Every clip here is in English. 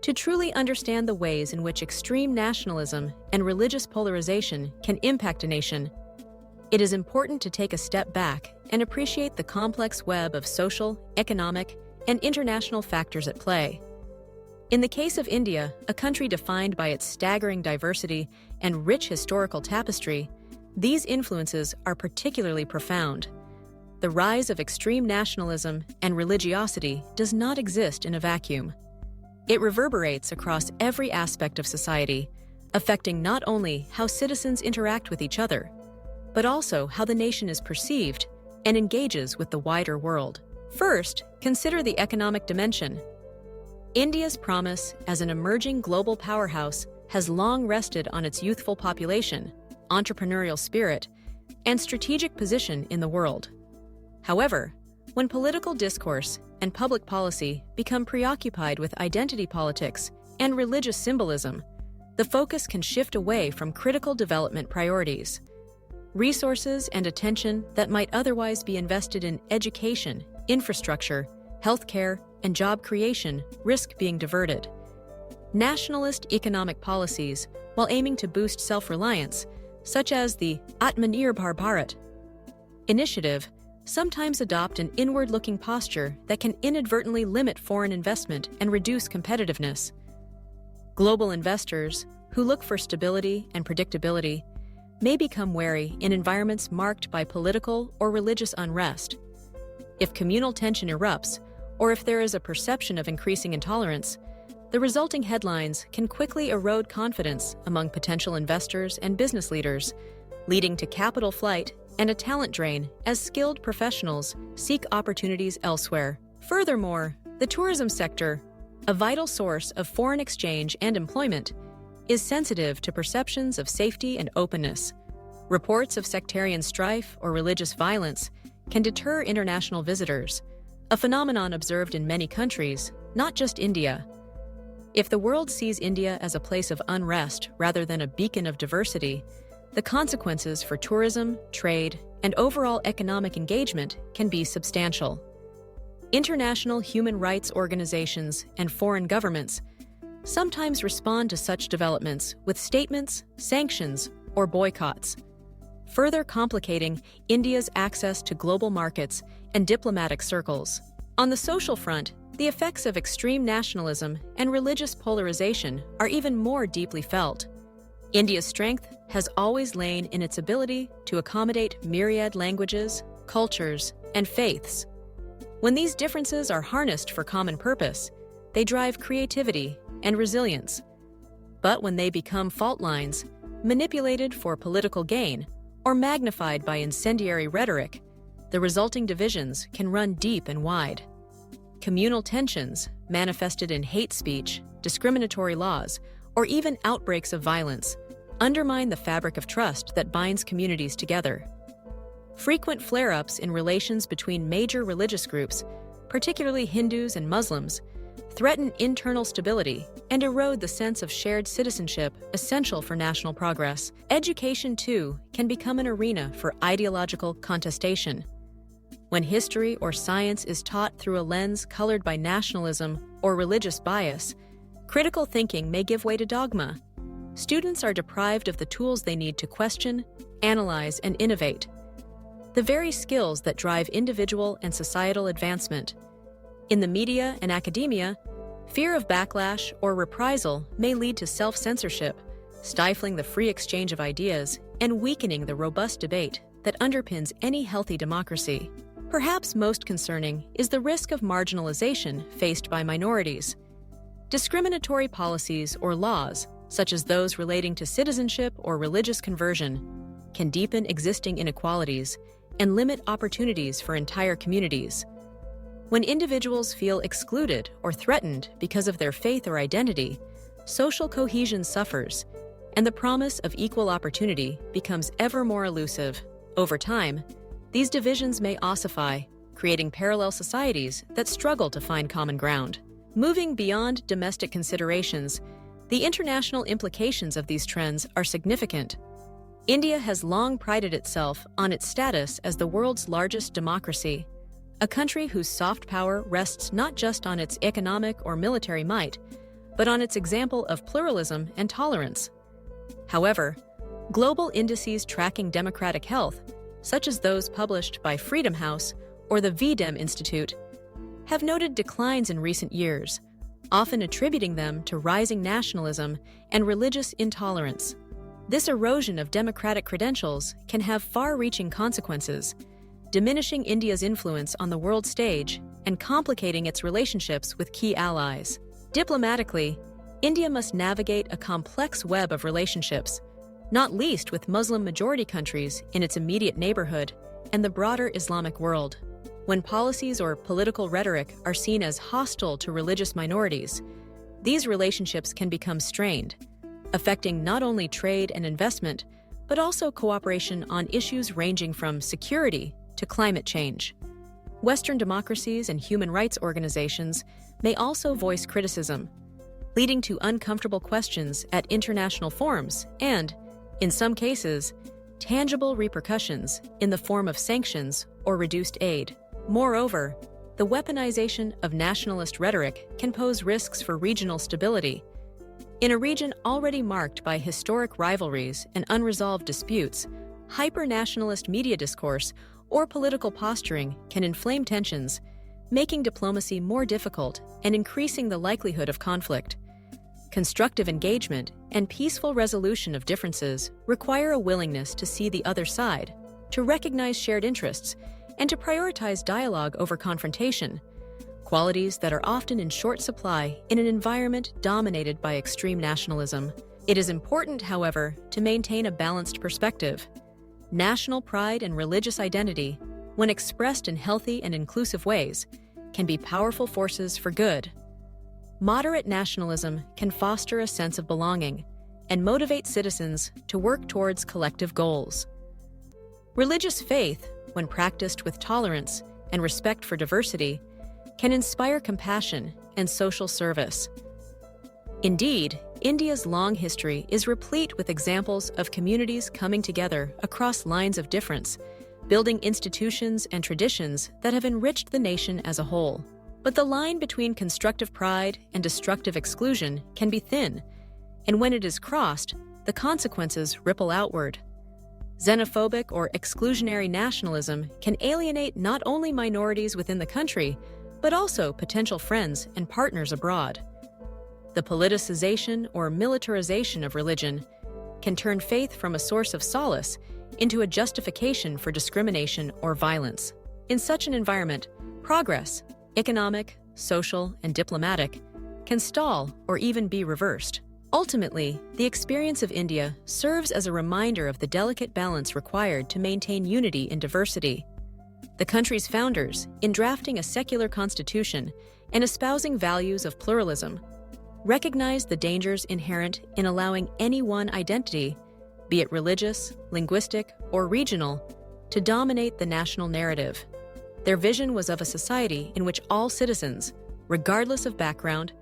To truly understand the ways in which extreme nationalism and religious polarization can impact a nation, it is important to take a step back and appreciate the complex web of social, economic, and international factors at play. In the case of India, a country defined by its staggering diversity and rich historical tapestry, these influences are particularly profound. The rise of extreme nationalism and religiosity does not exist in a vacuum. It reverberates across every aspect of society, affecting not only how citizens interact with each other, but also how the nation is perceived and engages with the wider world. First, consider the economic dimension. India's promise as an emerging global powerhouse has long rested on its youthful population, entrepreneurial spirit, and strategic position in the world. However, when political discourse and public policy become preoccupied with identity politics and religious symbolism, the focus can shift away from critical development priorities. Resources and attention that might otherwise be invested in education, infrastructure, healthcare, and job creation risk being diverted. Nationalist economic policies, while aiming to boost self-reliance, such as the Atmanirbhar Bharat initiative, sometimes adopt an inward-looking posture that can inadvertently limit foreign investment and reduce competitiveness. Global investors, who look for stability and predictability, may become wary in environments marked by political or religious unrest. If communal tension erupts, or if there is a perception of increasing intolerance, the resulting headlines can quickly erode confidence among potential investors and business leaders, leading to capital flight and a talent drain as skilled professionals seek opportunities elsewhere. Furthermore, the tourism sector, a vital source of foreign exchange and employment, is sensitive to perceptions of safety and openness. Reports of sectarian strife or religious violence can deter international visitors, a phenomenon observed in many countries, not just India. If the world sees India as a place of unrest rather than a beacon of diversity, the consequences for tourism, trade, and overall economic engagement can be substantial. International human rights organizations and foreign governments sometimes respond to such developments with statements, sanctions, or boycotts, further complicating India's access to global markets and diplomatic circles. On the social front, the effects of extreme nationalism and religious polarization are even more deeply felt. India's strength has always lain in its ability to accommodate myriad languages, cultures, and faiths. When these differences are harnessed for common purpose, they drive creativity and resilience. But when they become fault lines, manipulated for political gain, or magnified by incendiary rhetoric, the resulting divisions can run deep and wide. Communal tensions, manifested in hate speech, discriminatory laws, or even outbreaks of violence, undermine the fabric of trust that binds communities together. Frequent flare-ups in relations between major religious groups, particularly Hindus and Muslims, threaten internal stability and erode the sense of shared citizenship essential for national progress. Education, too, can become an arena for ideological contestation. When history or science is taught through a lens colored by nationalism or religious bias, critical thinking may give way to dogma. Students are deprived of the tools they need to question, analyze, and innovate, the very skills that drive individual and societal advancement. In the media and academia, fear of backlash or reprisal may lead to self-censorship, stifling the free exchange of ideas and weakening the robust debate that underpins any healthy democracy. Perhaps most concerning is the risk of marginalization faced by minorities. Discriminatory policies or laws, such as those relating to citizenship or religious conversion, can deepen existing inequalities and limit opportunities for entire communities. When individuals feel excluded or threatened because of their faith or identity, social cohesion suffers, and the promise of equal opportunity becomes ever more elusive. Over time, these divisions may ossify, creating parallel societies that struggle to find common ground. Moving beyond domestic considerations, the international implications of these trends are significant. India has long prided itself on its status as the world's largest democracy, a country whose soft power rests not just on its economic or military might, but on its example of pluralism and tolerance. However, global indices tracking democratic health, such as those published by Freedom House or the VDEM Institute, have noted declines in recent years, often attributing them to rising nationalism and religious intolerance. This erosion of democratic credentials can have far-reaching consequences, diminishing India's influence on the world stage and complicating its relationships with key allies. Diplomatically, India must navigate a complex web of relationships, not least with Muslim-majority countries in its immediate neighborhood and the broader Islamic world. When policies or political rhetoric are seen as hostile to religious minorities, these relationships can become strained, affecting not only trade and investment, but also cooperation on issues ranging from security to climate change. Western democracies and human rights organizations may also voice criticism, leading to uncomfortable questions at international forums and, in some cases, tangible repercussions in the form of sanctions or reduced aid. Moreover, the weaponization of nationalist rhetoric can pose risks for regional stability. In a region already marked by historic rivalries and unresolved disputes, hyper-nationalist media discourse or political posturing can inflame tensions, making diplomacy more difficult and increasing the likelihood of conflict. Constructive engagement and peaceful resolution of differences require a willingness to see the other side, to recognize shared interests, and to prioritize dialogue over confrontation, qualities that are often in short supply in an environment dominated by extreme nationalism. It is important, however, to maintain a balanced perspective. National pride and religious identity, when expressed in healthy and inclusive ways, can be powerful forces for good. Moderate nationalism can foster a sense of belonging and motivate citizens to work towards collective goals. Religious faith, when practiced with tolerance and respect for diversity, can inspire compassion and social service. Indeed, India's long history is replete with examples of communities coming together across lines of difference, building institutions and traditions that have enriched the nation as a whole. But the line between constructive pride and destructive exclusion can be thin, and when it is crossed, the consequences ripple outward. Xenophobic or exclusionary nationalism can alienate not only minorities within the country, but also potential friends and partners abroad. The politicization or militarization of religion can turn faith from a source of solace into a justification for discrimination or violence. In such an environment, progress, economic, social, and diplomatic, can stall or even be reversed. Ultimately, the experience of India serves as a reminder of the delicate balance required to maintain unity in diversity. The country's founders, in drafting a secular constitution and espousing values of pluralism, recognized the dangers inherent in allowing any one identity, be it religious, linguistic, or regional, to dominate the national narrative. Their vision was of a society in which all citizens, regardless of background,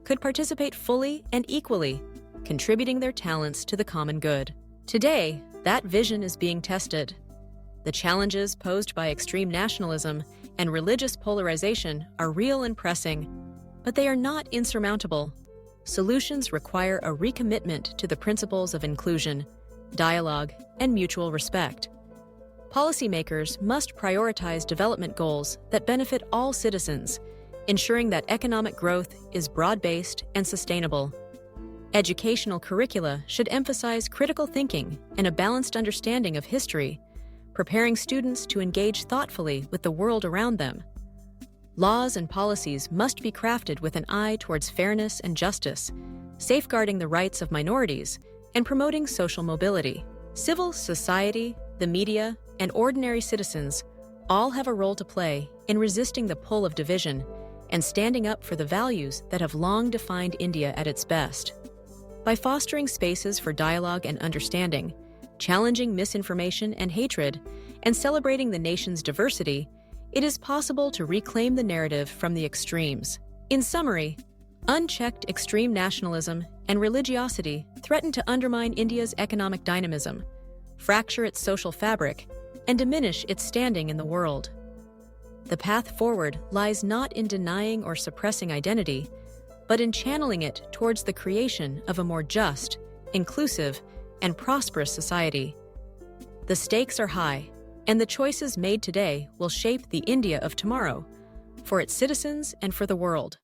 could participate fully and equally, contributing their talents to the common good. Today, that vision is being tested. The challenges posed by extreme nationalism and religious polarization are real and pressing, but they are not insurmountable. Solutions require a recommitment to the principles of inclusion, dialogue, and mutual respect. Policymakers must prioritize development goals that benefit all citizens, ensuring that economic growth is broad-based and sustainable. Educational curricula should emphasize critical thinking and a balanced understanding of history, preparing students to engage thoughtfully with the world around them. Laws and policies must be crafted with an eye towards fairness and justice, safeguarding the rights of minorities and promoting social mobility. Civil society, the media, and ordinary citizens all have a role to play in resisting the pull of division and standing up for the values that have long defined India at its best. By fostering spaces for dialogue and understanding, challenging misinformation and hatred, and celebrating the nation's diversity, it is possible to reclaim the narrative from the extremes. In summary, unchecked extreme nationalism and religiosity threaten to undermine India's economic dynamism, fracture its social fabric, and diminish its standing in the world. The path forward lies not in denying or suppressing identity, but in channeling it towards the creation of a more just, inclusive, and prosperous society. The stakes are high, and the choices made today will shape the India of tomorrow, for its citizens and for the world.